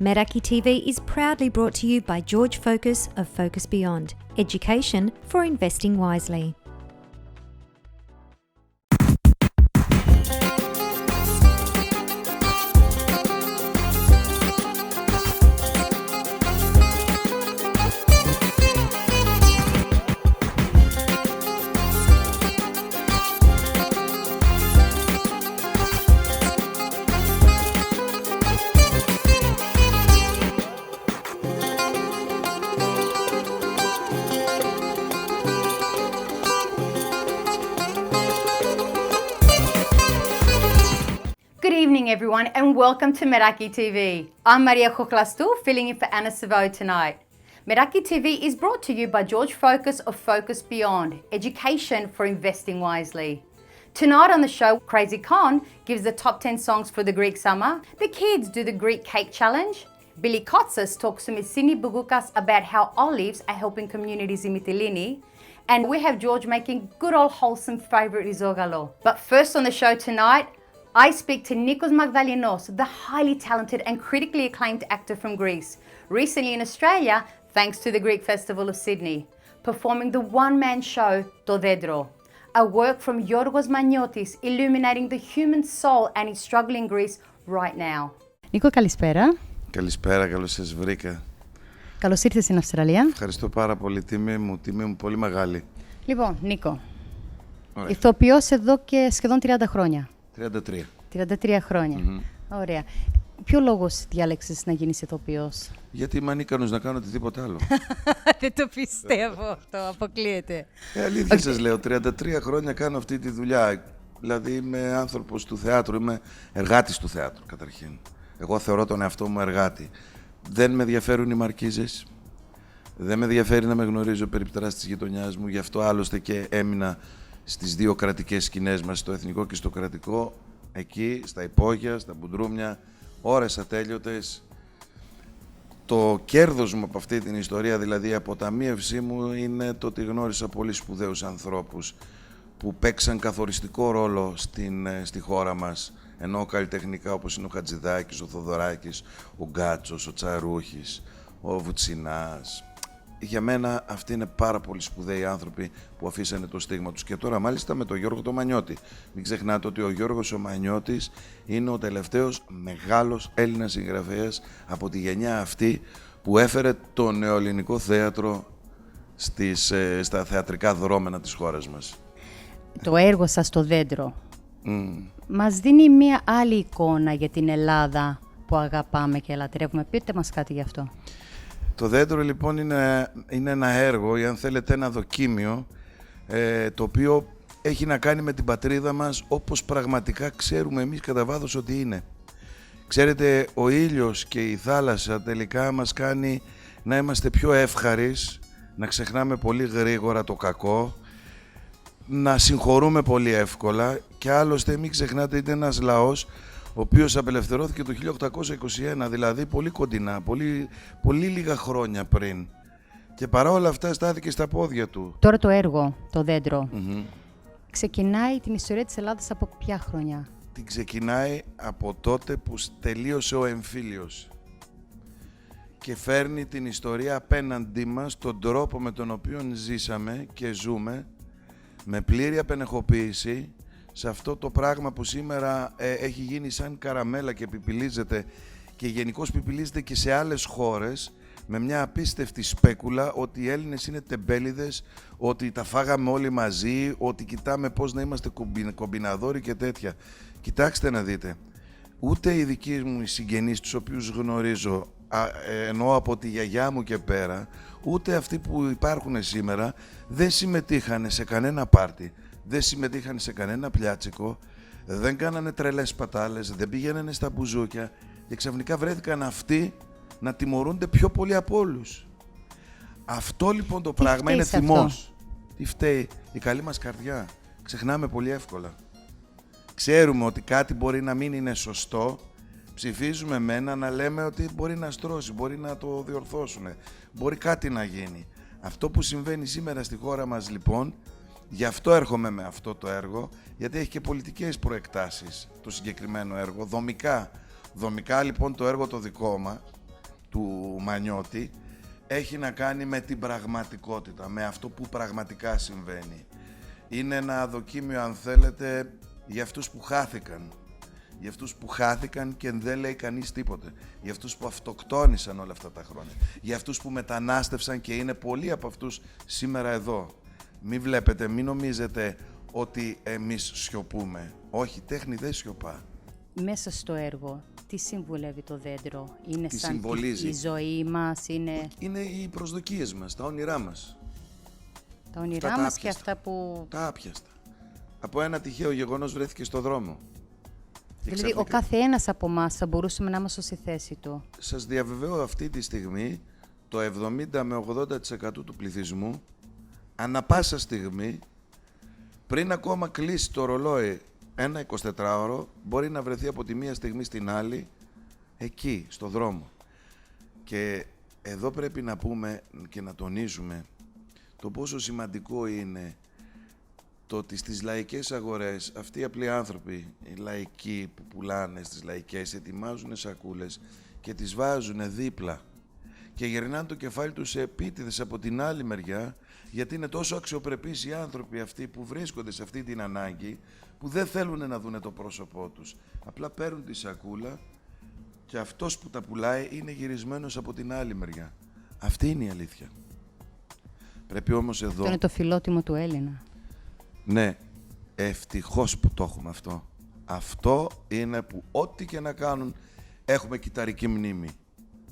Meraki TV is proudly brought to you by George Focus of Focus Beyond, education for investing wisely. Good evening, everyone, and welcome to Meraki TV. I'm Maria Choklastou, filling in for Anna Savo tonight. Meraki TV is brought to you by George Focus of Focus Beyond, education for investing wisely. Tonight on the show, Crazy Con gives the top 10 songs for the Greek summer. The kids do the Greek cake challenge. Billy Kotsis talks to Missini Bougoukas about how olives are helping communities in Mytilene. And we have George making good old wholesome favourite RIZOGALO. But first on the show tonight, I speak to Nikos Magdalinos, the highly talented and critically acclaimed actor from Greece, recently in Australia thanks to the Greek Festival of Sydney, performing the one-man show To Dendro, a work from Yorgos Maniotis illuminating the human soul and its struggle in Greece right now. Νίκο, καλησπέρα. Καλησπέρα, καλώς σας βρήκα. Καλώς ήρθες στην Αυστραλία. Ευχαριστώ πάρα πολύ, τιμή μου πολύ μεγάλη. Λοιπόν, Νίκο, ηθοποιός εδώ και σχεδόν 30 χρόνια. 33. 33 χρόνια. Ωραία. Ποιο λόγος διάλεξες να γίνεις ηθοποιός? Γιατί είμαι ανίκανος να κάνω οτιδήποτε άλλο. Δεν το πιστεύω αυτό, αποκλείεται. Αλήθεια σας λέω, 33 χρόνια κάνω αυτή τη δουλειά. Δηλαδή είμαι άνθρωπος του θεάτρου, είμαι εργάτης του θεάτρου καταρχήν. Εγώ θεωρώ τον εαυτό μου εργάτη. Δεν με ενδιαφέρουν οι μαρκίζες. Δεν με ενδιαφέρει να με γνωρίζει ο περιπτεράς της γειτονιάς μου. Γι' αυτό άλλωστε και έμεινα στις δύο κρατικές σκηνές μας, στο εθνικό και στο κρατικό, εκεί, στα υπόγεια, στα μπουντρούμια, ώρες ατέλειωτες. Το κέρδος μου από αυτή την ιστορία, δηλαδή η αποταμίευσή μου, είναι το ότι γνώρισα πολύ σπουδαίους ανθρώπους που παίξαν καθοριστικό ρόλο στη χώρα μας, ενώ καλλιτεχνικά, όπως είναι ο Χατζηδάκης, ο Θοδωράκης, ο Γκάτσος, ο Τσαρούχης, ο Βουτσινάς. Για μένα αυτοί είναι πάρα πολύ σπουδαίοι άνθρωποι που αφήσανε το στίγμα τους. Και τώρα μάλιστα με τον Γιώργο το Μανιώτη. Μην ξεχνάτε ότι ο Γιώργος ο Μανιώτης είναι ο τελευταίος μεγάλος Έλληνας συγγραφέας από τη γενιά αυτή που έφερε το νεοελληνικό θέατρο στα θεατρικά δρόμενα της χώρας μας. Το έργο σας «Το Δέντρο» μας δίνει μία άλλη εικόνα για την Ελλάδα που αγαπάμε και λατρεύουμε. Πείτε μας κάτι γι' αυτό. Το Δέντρο λοιπόν είναι ένα έργο, ή αν θέλετε ένα δοκίμιο, το οποίο έχει να κάνει με την πατρίδα μας όπως πραγματικά ξέρουμε εμείς κατά βάθος ότι είναι. Ξέρετε, ο ήλιος και η θάλασσα τελικά μας κάνει να είμαστε πιο εύχαρεις, να ξεχνάμε πολύ γρήγορα το κακό, να συγχωρούμε πολύ εύκολα και άλλωστε μην ξεχνάτε είναι ένας λαός ο οποίος απελευθερώθηκε το 1821, δηλαδή πολύ κοντινά, πολύ λίγα χρόνια πριν. Και παρά όλα αυτά στάθηκε στα πόδια του. Τώρα το έργο, το Δέντρο, ξεκινάει την ιστορία της Ελλάδας από ποια χρονιά? Την ξεκινάει από τότε που τελείωσε ο εμφύλιος και φέρνει την ιστορία απέναντί μας, τον τρόπο με τον οποίο ζήσαμε και ζούμε, με πλήρη απενεχοποίηση, σε αυτό το πράγμα που σήμερα έχει γίνει σαν καραμέλα και πιπιλίζεται και γενικώς πιπιλίζεται και σε άλλες χώρες με μια απίστευτη σπέκουλα ότι οι Έλληνες είναι τεμπέληδες, ότι τα φάγαμε όλοι μαζί, ότι κοιτάμε πώς να είμαστε κομπιναδόροι και τέτοια. Κοιτάξτε να δείτε, ούτε οι δικοί μου οι συγγενείς τους οποίους γνωρίζω, ενώ από τη γιαγιά μου και πέρα, ούτε αυτοί που υπάρχουν σήμερα δεν συμμετείχαν σε κανένα πάρτι. Δεν συμμετείχαν σε κανένα πλιάτσικο, δεν κάνανε τρελές πατάλες, δεν πηγαίνανε στα μπουζούκια και ξαφνικά βρέθηκαν αυτοί να τιμωρούνται πιο πολύ από όλους. Αυτό λοιπόν το πράγμα είναι θυμός. Τι φταίει? Η καλή μας καρδιά. Ξεχνάμε πολύ εύκολα. Ξέρουμε ότι κάτι μπορεί να μην είναι σωστό, ψηφίζουμε μένα να λέμε ότι μπορεί να στρώσει, μπορεί να το διορθώσουν, μπορεί κάτι να γίνει. Αυτό που συμβαίνει σήμερα στη χώρα μας λοιπόν, γι' αυτό έρχομαι με αυτό το έργο, γιατί έχει και πολιτικές προεκτάσεις το συγκεκριμένο έργο, δομικά. Δομικά λοιπόν το έργο το δικό μας του Μανιώτη έχει να κάνει με την πραγματικότητα, με αυτό που πραγματικά συμβαίνει. Είναι ένα δοκίμιο, αν θέλετε, για αυτούς που χάθηκαν. Για αυτούς που χάθηκαν και δεν λέει κανείς τίποτε. Για αυτούς που αυτοκτόνησαν όλα αυτά τα χρόνια. Για αυτούς που μετανάστευσαν και είναι πολλοί από αυτούς σήμερα εδώ. Μην βλέπετε, μην νομίζετε ότι εμείς σιωπούμε. Όχι, τέχνη δεν σιωπά. Μέσα στο έργο, τι συμβουλεύει το δέντρο? Είναι Τι σαν συμβολίζει? η ζωή μας, είναι Είναι οι προσδοκίες μας, τα όνειρά μας. τα όνειρά Αυτά τα μας και άπιαστα. αυτά που... Τα άπιαστα. Από ένα τυχαίο γεγονός βρέθηκε στο δρόμο. Και Δηλαδή, ο ξαφνικά- κάθε ένας από εμάς θα μπορούσαμε να είμαστε στη θέση του. Σας διαβεβαιώ αυτή τη στιγμή το 70 με 80% του πληθυσμού ανά πάσα στιγμή, πριν ακόμα κλείσει το ρολόι ένα 24ωρο, μπορεί να βρεθεί από τη μία στιγμή στην άλλη εκεί, στο δρόμο. Και εδώ πρέπει να πούμε και να τονίζουμε το πόσο σημαντικό είναι το ότι στις λαϊκές αγορές αυτοί οι απλοί άνθρωποι, οι λαϊκοί που πουλάνε στις λαϊκές, ετοιμάζουν σακούλες και τις βάζουν δίπλα και γυρνάνε το κεφάλι τους σε επίτηδες από την άλλη μεριά, γιατί είναι τόσο αξιοπρεπείς οι άνθρωποι αυτοί που βρίσκονται σε αυτή την ανάγκη, που δεν θέλουν να δούνε το πρόσωπό τους. Απλά παίρνουν τη σακούλα και αυτός που τα πουλάει είναι γυρισμένος από την άλλη μεριά. Αυτή είναι η αλήθεια. Πρέπει όμως εδώ... Αυτό είναι το φιλότιμο του Έλληνα. Ναι, ευτυχώς που το έχουμε αυτό. Αυτό είναι που ό,τι και να κάνουν έχουμε κυταρική μνήμη.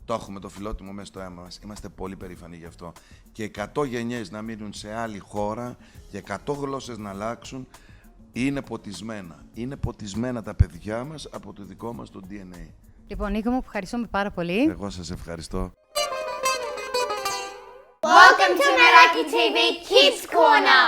Το έχουμε το φιλότιμο μέσα στο αίμα μας. Είμαστε πολύ περήφανοι γι' αυτό. Και 100 γενιές να μείνουν σε άλλη χώρα και 100 γλώσσες να αλλάξουν, είναι ποτισμένα. Είναι ποτισμένα τα παιδιά μας από το δικό μας το DNA. Λοιπόν, Νίκο μου, ευχαριστούμε πάρα πολύ. Εγώ σας ευχαριστώ. Welcome to Meraki TV Kids Corner!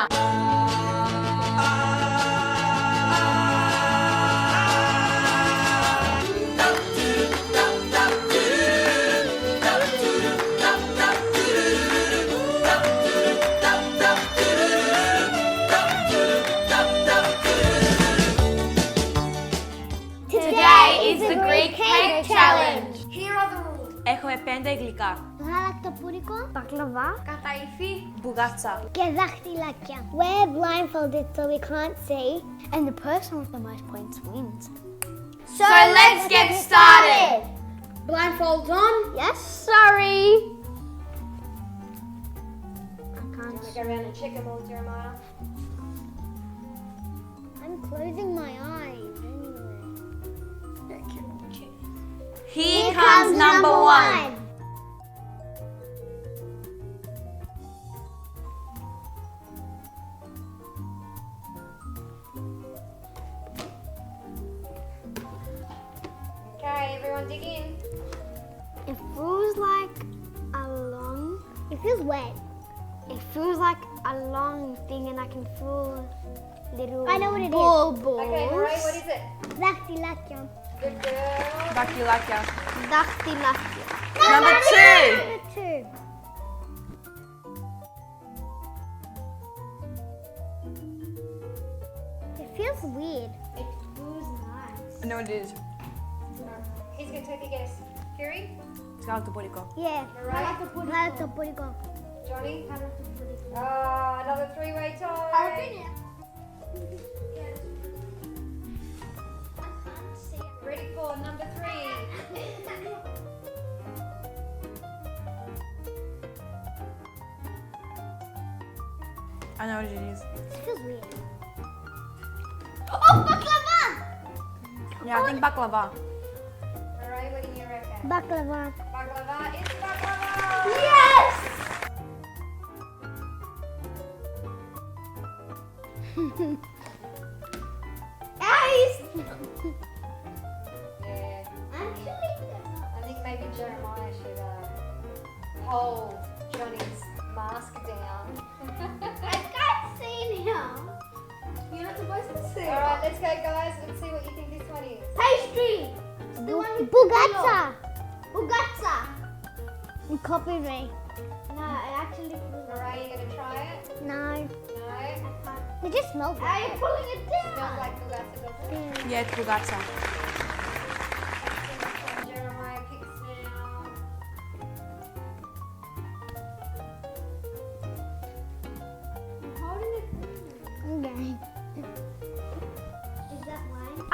Today is the Greek cake challenge. Here are the rules. Έχουμε 5 γλυκά. Γαλακτοπουρικό, μπακλαβά, Καταϊφή, μπουγάτσα. και δαχτυλάκια. We're blindfolded so we can't see, and the person with the most points wins. So let's get started. Blindfolds on? Yes, sorry. I can't. Go around and check them all, Jeremiah. I'm closing my eyes anyway. Here comes number 1. Okay, everyone dig in. It feels like a long. It feels wet. It feels like a long thing, and I can feel little. I know what it balls. Okay, Marie, what is it? Δαχτυλάκια. Good girl. Δαχτυλάκια. Δαχτυλάκια. Number 2. Two. It feels weird. It feels nice. I know what it is. Who's going to take a guess? Kiri? Γαλακτοπουρικό. Yeah. Marie? Γαλακτοπουρικό. Johnny? Another three-way tie. Ready for number 3. I know what it is. It feels weird. Oh, baklava! Yeah, I think baklava. Marie, what do you reckon? Baklava. Baklava is baklava! Yes! Ice! Yeah. Actually, I think maybe Jeremiah should hold Johnny's mask down. I can't see now. You're not supposed to see. Alright, let's go guys. Let's see what you think this one is. Pastry! The one with Bugatsa! Bugatsa! You copied me. No, I actually. Marie, you gonna try it? No. No? It just smells like it. You're pulling it down. Smells like Bugatti, doesn't it? Yeah, it's μπουγάτσα. Jeremiah picks now.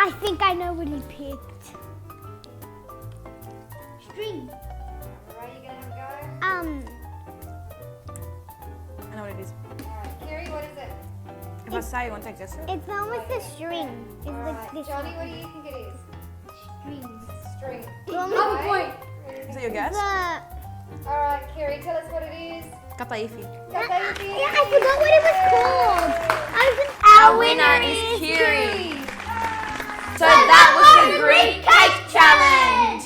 I think I know what he picked. String. Alright, you gonna go? I know what it is. Alright, Kerry, what is it? If I say, you want to take this? It's almost a string. It's Alright, like this Johnny, one. what do you think it is? String. Well, Half a point. Is that your guess? Alright, Kerry, tell us what it is. Kataifi. Yeah, I forgot what it was called. Our winner is Kiri. So that was the Greek Cake Challenge.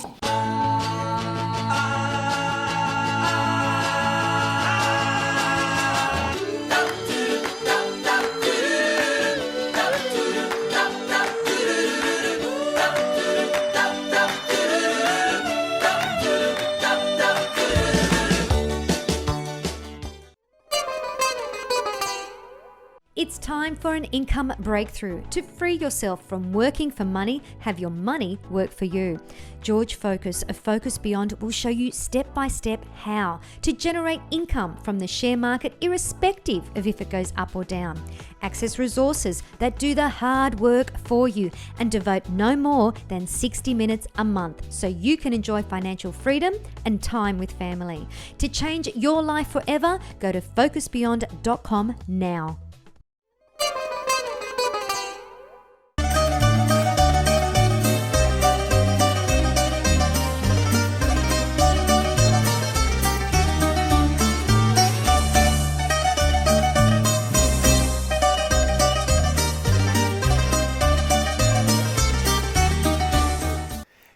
It's time for an income breakthrough. To free yourself from working for money, have your money work for you. George Focus of Focus Beyond will show you step by step how to generate income from the share market irrespective of if it goes up or down. Access resources that do the hard work for you and devote no more than 60 minutes a month so you can enjoy financial freedom and time with family. To change your life forever, go to focusbeyond.com now.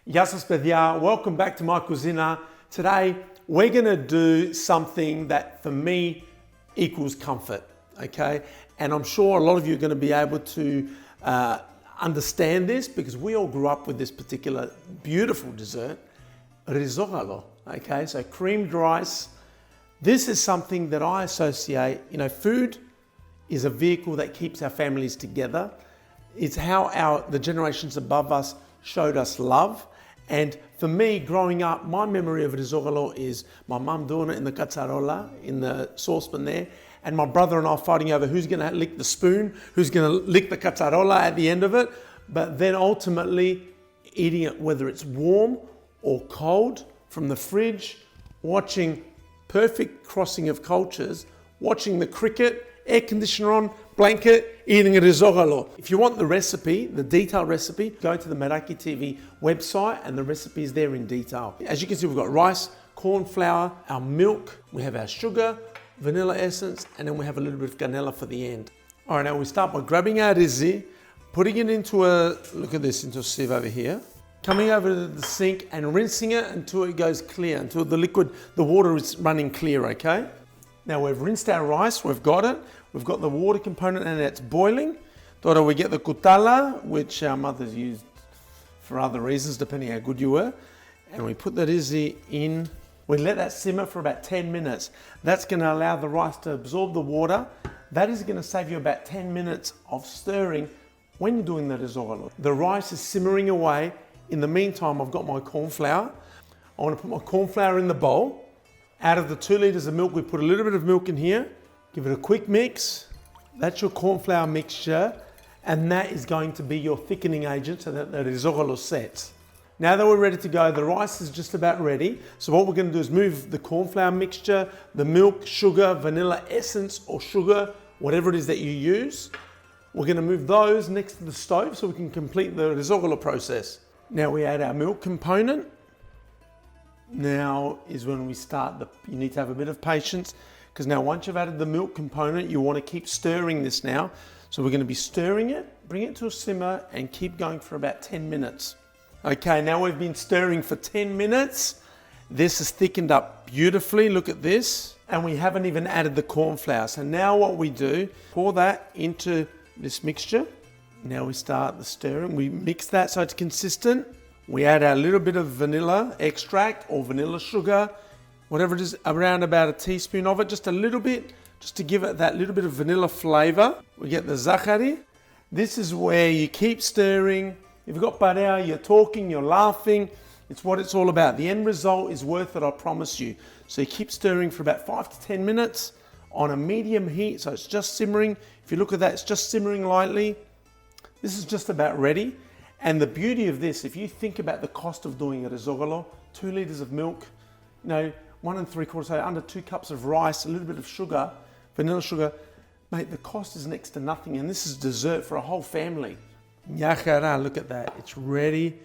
Γεια σας παιδιά, welcome back to my cuisina. Today we're gonna do something that for me equals comfort, okay? And I'm sure a lot of you are gonna be able to understand this because we all grew up with this particular beautiful dessert, RIZOGALO, okay? So creamed rice. This is something that I associate, food is a vehicle that keeps our families together. It's how the generations above us showed us love. And for me, growing up, my memory of RIZOGALO is my mum doing it in the cazzarola, in the saucepan there, and my brother and I fighting over who's going to lick the spoon, who's going to lick the cazzarola at the end of it, but then ultimately eating it whether it's warm or cold from the fridge, watching perfect crossing of cultures, watching the cricket, air conditioner on, blanket, eating a RIZOGALO. If you want the recipe, the detailed recipe, go to the Meraki TV website and the recipe is there in detail. As you can see, we've got rice, corn flour, our milk, we have our sugar, vanilla essence, and then we have a little bit of canela for the end. All right, now we start by grabbing our rizzi, putting it into into a sieve over here, coming over to the sink and rinsing it until it goes clear, until the water is running clear, okay? Now we've rinsed our rice, we've got it. We've got the water component and it's boiling. Τώρα we get the kutala, which our mothers used for other reasons, depending how good you were. And we put the rizzi in. We let that simmer for about 10 minutes. That's going to allow the rice to absorb the water. That is going to save you about 10 minutes of stirring when you're doing the RIZOGALO. The rice is simmering away. In the meantime, I've got my corn flour. I want to put my corn flour in the bowl. Out of the 2 litres of milk, we put a little bit of milk in here. Give it a quick mix. That's your corn flour mixture. And that is going to be your thickening agent so that the RIZOGALO sets. Now that we're ready to go, the rice is just about ready. So what we're going to do is move the corn flour mixture, the milk, sugar, vanilla essence or sugar, whatever it is that you use. We're going to move those next to the stove so we can complete the RIZOGALO process. Now we add our milk component. Now is when we start, you need to have a bit of patience because now once you've added the milk component, you want to keep stirring this now. So we're going to be stirring it, bring it to a simmer and keep going for about 10 minutes. Okay, now we've been stirring for 10 minutes. This is thickened up beautifully, look at this. And we haven't even added the corn flour. So now what we do, pour that into this mixture. Now we start the stirring, we mix that so it's consistent. We add our little bit of vanilla extract or vanilla sugar, whatever it is, around about a teaspoon of it, just a little bit, just to give it that little bit of vanilla flavor. We get the zahari. This is where you keep stirring. If you've got parea, you're talking, you're laughing. It's what it's all about. The end result is worth it, I promise you. So you keep stirring for about 5 to 10 minutes on a medium heat, so it's just simmering. If you look at that, it's just simmering lightly. This is just about ready. And the beauty of this, if you think about the cost of doing a RIZOGALO, 2 litres of milk, 1 3/4, so under 2 cups of rice, a little bit of sugar, vanilla sugar, mate, the cost is next to nothing. And this is dessert for a whole family. Nyahara, look at that. It's ready,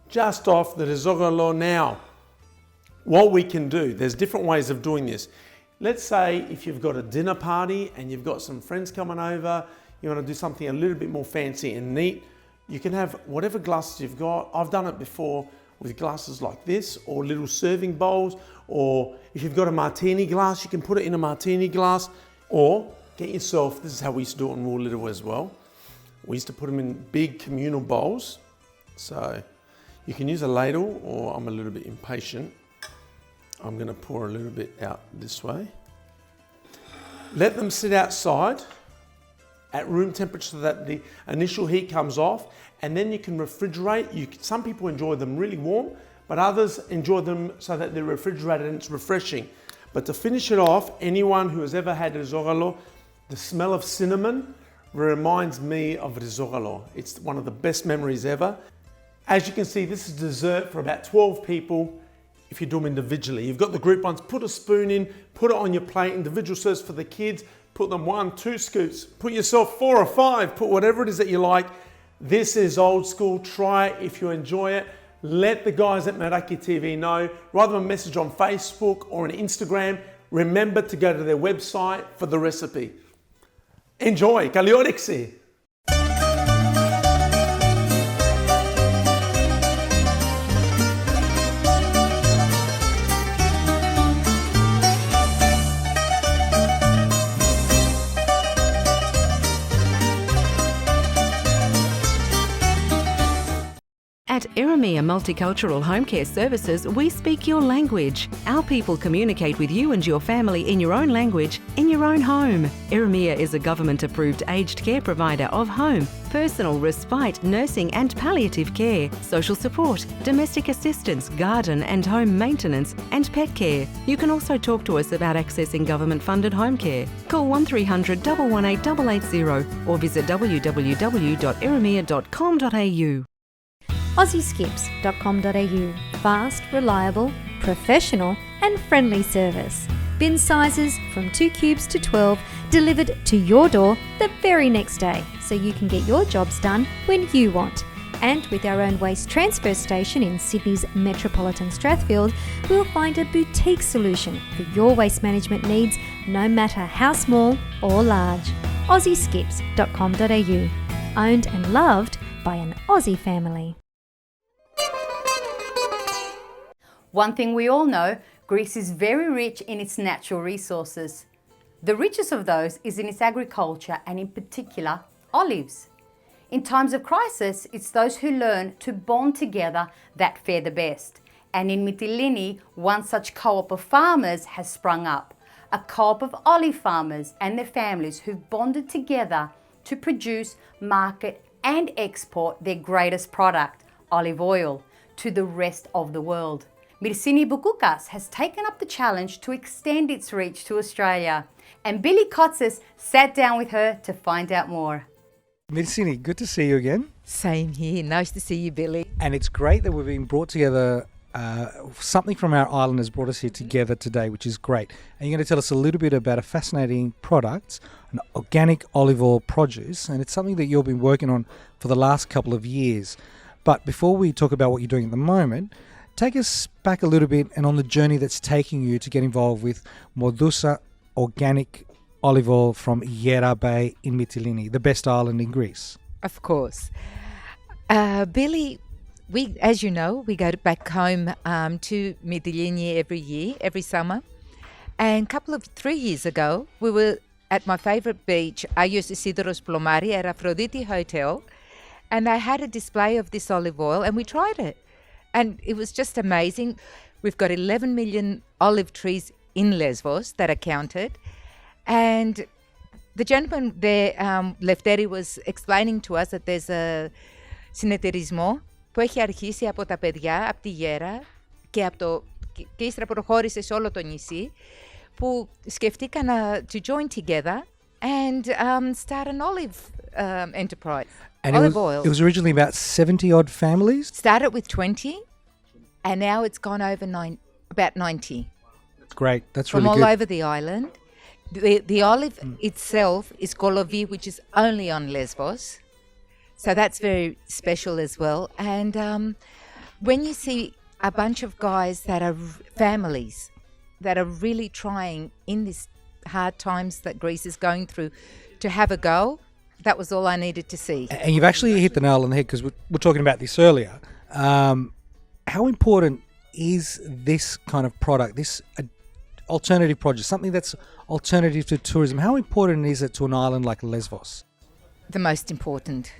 just off the RIZOGALO now. What we can do, there's different ways of doing this. Let's say if you've got a dinner party and you've got some friends coming over, you want to do something a little bit more fancy and neat, you can have whatever glasses you've got. I've done it before with glasses like this, or little serving bowls, or if you've got a martini glass, you can put it in a martini glass, or get yourself, this is how we used to do it when we were little as well. We used to put them in big communal bowls. So you can use a ladle, or I'm a little bit impatient. I'm going to pour a little bit out this way. Let them sit outside at room temperature so that the initial heat comes off, and then you can refrigerate. Some people enjoy them really warm, but others enjoy them so that they're refrigerated and it's refreshing. But to finish it off, anyone who has ever had RIZOGALO, the smell of cinnamon reminds me of RIZOGALO. It's one of the best memories ever. As you can see, this is dessert for about 12 people. If you do them individually, you've got the group ones, put a spoon in, put it on your plate, individual serves for the kids, put them 1, 2 scoops, put yourself 4 or 5, put whatever it is that you like. This is old school, try it if you enjoy it. Let the guys at Meraki TV know, rather than a message on Facebook or on Instagram, remember to go to their website for the recipe. Enjoy, καλή όρεξη! At Erimia Multicultural Home Care Services, we speak your language. Our people communicate with you and your family in your own language, in your own home. Erimia is a government-approved aged care provider of home, personal, respite, nursing and palliative care, social support, domestic assistance, garden and home maintenance and pet care. You can also talk to us about accessing government-funded home care. Call 1300 118 880 or visit www.erimia.com.au. AussieSkips.com.au. Fast, reliable, professional and friendly service. Bin sizes from 2 cubes to 12 delivered to your door the very next day, so you can get your jobs done when you want. And with our own waste transfer station in Sydney's metropolitan Strathfield, we'll find a boutique solution for your waste management needs, no matter how small or large. AussieSkips.com.au. Owned and loved by an Aussie family. One thing we all know, Greece is very rich in its natural resources. The richest of those is in its agriculture and in particular, olives. In times of crisis, it's those who learn to bond together that fare the best. And in Mytilene, one such co-op of farmers has sprung up. A co-op of olive farmers and their families who've bonded together to produce, market and export their greatest product, olive oil, to the rest of the world. Myrsini Boukoukas has taken up the challenge to extend its reach to Australia, and Billy Kotsis sat down with her to find out more. Myrsini, good to see you again. Same here. Nice to see you, Billy. And it's great that we've been brought together. Something from our island has brought us here together today, which is great. And you're going to tell us a little bit about a fascinating product, an organic olive oil produce, and it's something that you've been working on for the last couple of years. But before we talk about what you're doing at the moment, take us back a little bit and on the journey that's taking you to get involved with Modousa organic olive oil from Yera Bay in Mytilene, the best island in Greece. Of course. Billy, as you know, we go back home to Mytilene every year, every summer. And 3 years ago, we were at my favorite beach, Agios Isidoros Plomari at Aphrodite Hotel. And I had a display of this olive oil and we tried it. And it was just amazing. We've got 11 million olive trees in Lesbos that are counted. And the gentleman there, Lefteri, was explaining to us that there's a συνεταιρισμό που έχει αρχίσει από τα παιδιά, από τη Γέρα και ύστερα προχώρησε σε όλο το νησί, που σκεφτήκαν to join together and start an olive enterprise. And olive oil. It was originally about 70 odd families. Started with 20, and now it's gone over about 90 Great, that's from really all good. over the island. The olive itself is kolovi, which is only on Lesbos. So that's very special as well. And when you see a bunch of guys that are families that are really trying in this hard times that Greece is going through to have a go, that was all I needed to see. And you've actually hit the nail on the head, because we're talking about this earlier. How important is this kind of product, this alternative project, something that's alternative to tourism? How important is it to an island like Lesbos? The most important.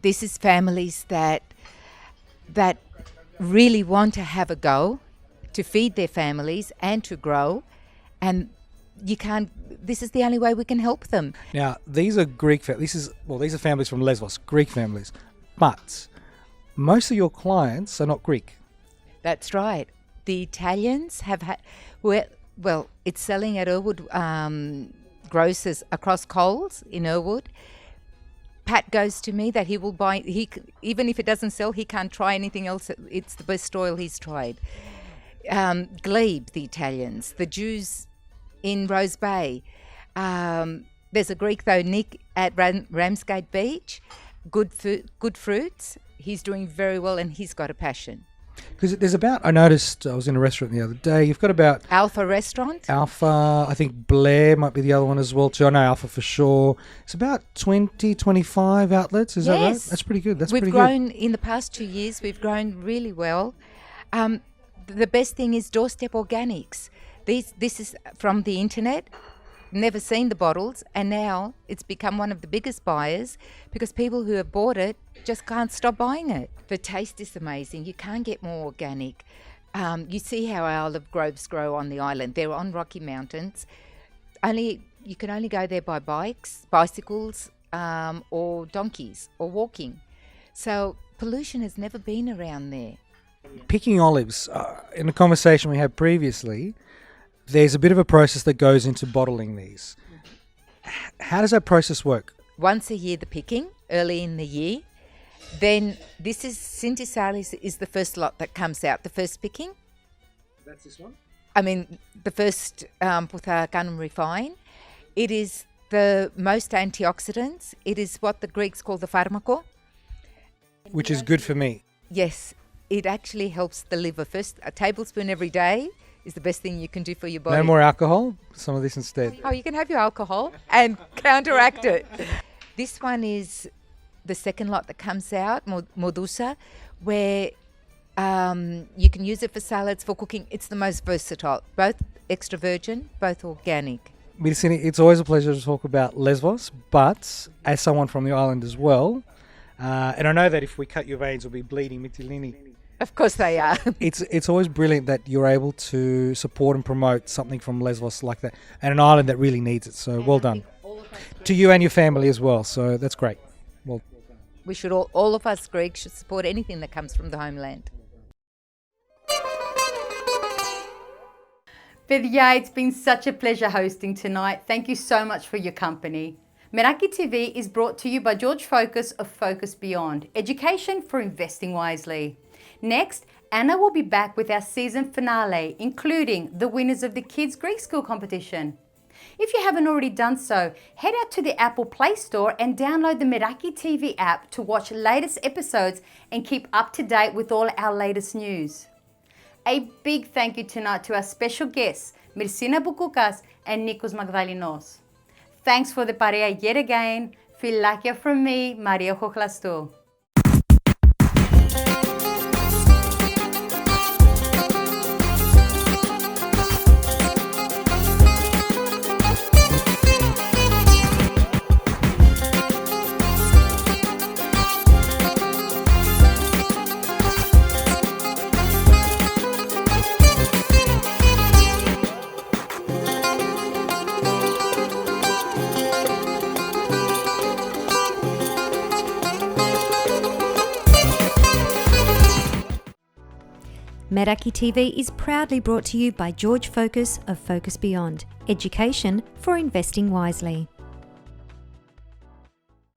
This is families that really want to have a go, to feed their families and to grow, and this is the only way we can help them. Now, these are Greek families. These are families from Lesbos, Greek families, but most of your clients are not Greek. That's right. The Italians have had, it's selling at Irwood grocers across Coles in Irwood. Pat goes to me that he will buy, even if it doesn't sell, he can't try anything else. It's the best oil he's tried. Glebe, the Italians, the Jews in Rose Bay. There's a Greek, though, Nick at Ramsgate Beach. Good fruits. He's doing very well, and he's got a passion. Because there's I noticed, I was in a restaurant the other day, you've got about... Alpha Restaurant. Alpha, I think Blair might be the other one as well too. I know Alpha for sure. It's about 20, 25 outlets, is that right? That's pretty good. We've grown, in the past 2 years, we've grown really well. The best thing is doorstep organics. This is from the internet. Never seen the bottles, and now it's become one of the biggest buyers because people who have bought it just can't stop buying it. The taste is amazing. You can't get more organic. You see how our olive groves grow on the island. They're on rocky mountains. You can only go there by bicycles, or donkeys, or walking. So pollution has never been around there. Picking olives, in a conversation we had previously, there's a bit of a process that goes into bottling these. How does that process work? Once a year, the picking, early in the year. Then this is Sintisalis is the first lot that comes out, the first picking. That's this one? I mean, the first που θα κάνουμε refine. It is the most antioxidants. It is what the Greeks call the pharmako. Which is good for me. Yes, it actually helps the liver. First, a tablespoon every day is the best thing you can do for your body. No more alcohol? Some of this instead. Oh, you can have your alcohol and counteract it. This one is the second lot that comes out, Modousa, where you can use it for salads, for cooking. It's the most versatile, both extra virgin, both organic. Mircini, it's always a pleasure to talk about Lesbos, but as someone from the island as well, and I know that if we cut your veins, you'll be bleeding, Mytilini. Of course they are. It's always brilliant that you're able to support and promote something from Lesbos like that, and an island that really needs it. So well done. To you and your family as well. So that's great. Well, we should all of us Greeks should support anything that comes from the homeland. Παιδιά, it's been such a pleasure hosting tonight. Thank you so much for your company. Meraki TV is brought to you by George Focus of Focus Beyond, education for investing wisely. Next, Anna will be back with our season finale, including the winners of the Kids Greek School competition. If you haven't already done so, head out to the Apple Play Store and download the Meraki TV app to watch latest episodes and keep up to date with all our latest news. A big thank you tonight to our special guests, Myrsinia Boukoukas and Nikos Magdalinos. Thanks for the parea yet again. Φιλάκια from me, Maria Choklastou. Meraki TV is proudly brought to you by George Focus of Focus Beyond, education for investing wisely.